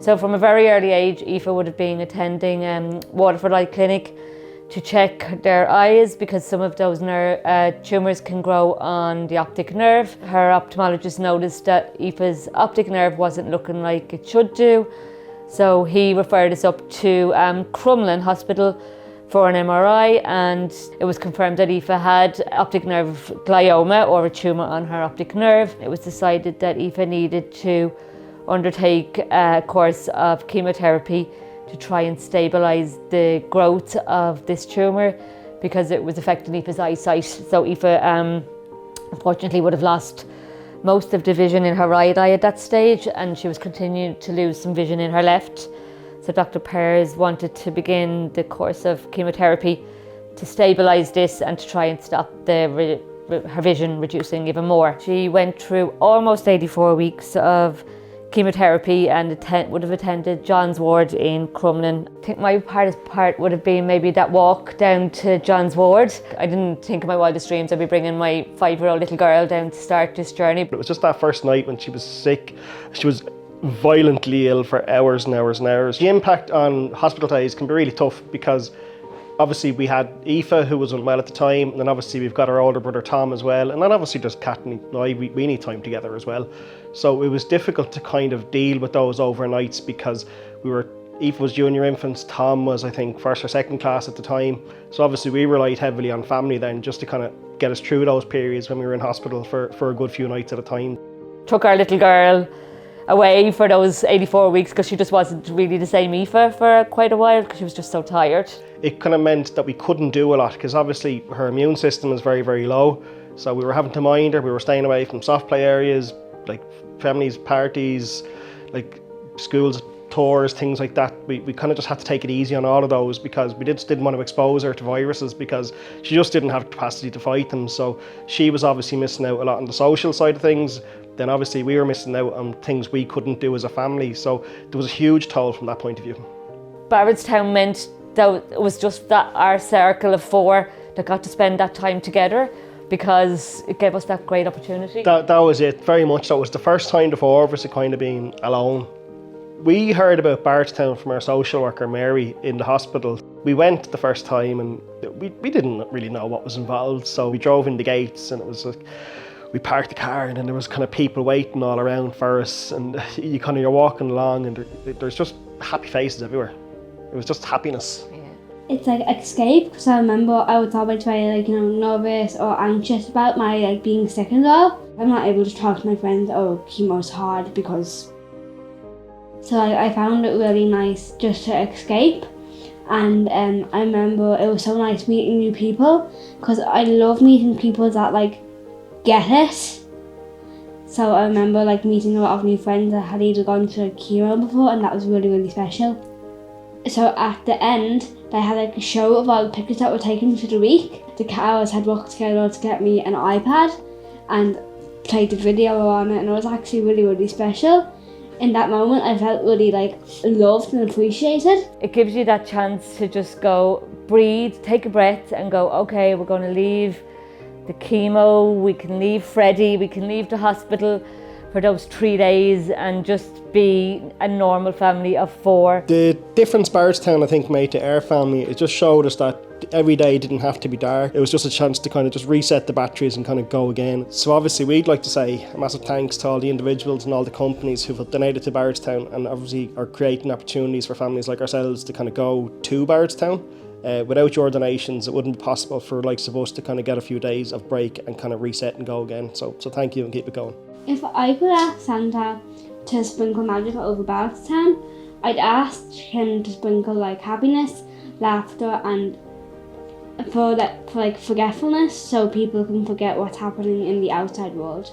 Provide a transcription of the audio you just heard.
So from a very early age, Aoife would have been attending Waterford Eye Clinic to check their eyes because some of those tumours can grow on the optic nerve. Her ophthalmologist noticed that Aoife's optic nerve wasn't looking like it should do, so he referred us up to Crumlin Hospital for an MRI, and it was confirmed that Aoife had optic nerve glioma, or a tumour on her optic nerve. It was decided that Aoife needed to undertake a course of chemotherapy to try and stabilise the growth of this tumour because it was affecting Aoife's eyesight. So Aoife unfortunately would have lost most of the vision in her right eye at that stage, and she was continuing to lose some vision in her left. So Dr. Pears wanted to begin the course of chemotherapy to stabilise this and to try and stop her vision reducing even more. She went through almost 84 weeks of chemotherapy and would have attended John's ward in Crumlin. I think my hardest part would have been maybe that walk down to John's ward. I didn't think in my wildest dreams I'd be bringing my 5-year-old little girl down to start this journey. It was just that first night when she was sick. She was violently ill for hours and hours and hours. The impact on hospital days can be really tough because obviously we had Aoife, who was unwell at the time, and then obviously we've got our older brother Tom as well, and then obviously there's Kat and I, we need time together as well. So it was difficult to kind of deal with those overnights because Aoife was junior infants, Tom was I think first or second class at the time. So obviously we relied heavily on family then just to kind of get us through those periods when we were in hospital for a good few nights at a time. Took our little girl away for those 84 weeks because she just wasn't really the same Aoife for quite a while because she was just so tired. It kind of meant that we couldn't do a lot because obviously her immune system is very, very low. So we were having to mind her, we were staying away from soft play areas, like families, parties, like schools, tours, things like that. We kind of just had to take it easy on all of those because we just didn't want to expose her to viruses because she just didn't have the capacity to fight them. So she was obviously missing out a lot on the social side of things. Then obviously we were missing out on things we couldn't do as a family. So there was a huge toll from that point of view. Barretstown meant that it was just that our circle of 4 that got to spend that time together because it gave us that great opportunity. That was it, very much. That was the first time the 4 of us had kind of been alone. We heard about Barretstown from our social worker Mary in the hospital. We went the first time and we didn't really know what was involved, so we drove in the gates and it was like, we parked the car and then there was kind of people waiting all around for us, and you're walking along and there's just happy faces everywhere. It was just happiness. Yeah. It's like escape because I remember I was always very nervous or anxious about my being sick and all. I'm not able to talk to my friends, oh, chemo's hard because. So I found it really nice just to escape, and I remember it was so nice meeting new people because I love meeting people that get it. So I remember meeting a lot of new friends that had either gone to chemo before, and that was really, really special. So at the end, they had a show of all the pictures that were taken for the week. The cows had worked together to get me an iPad and played the video on it, and it was actually really, really special. In that moment, I felt really loved and appreciated. It gives you that chance to just go, breathe, take a breath and go, okay, we're going to leave the chemo, we can leave Freddie, we can leave the hospital for those 3 days and just be a normal family of 4. The difference Barretstown, I think, made to our family, it just showed us that every day didn't have to be dark. It was just a chance to kind of just reset the batteries and kind of go again. So obviously we'd like to say a massive thanks to all the individuals and all the companies who've donated to Barretstown and obviously are creating opportunities for families like ourselves to kind of go to Barretstown. Without your donations, it wouldn't be possible for the likes of us to kind of get a few days of break and kind of reset and go again. So thank you and keep it going. If I could ask Santa to sprinkle magic over Barretstown, I'd ask him to sprinkle happiness, laughter, and for forgetfulness, so people can forget what's happening in the outside world.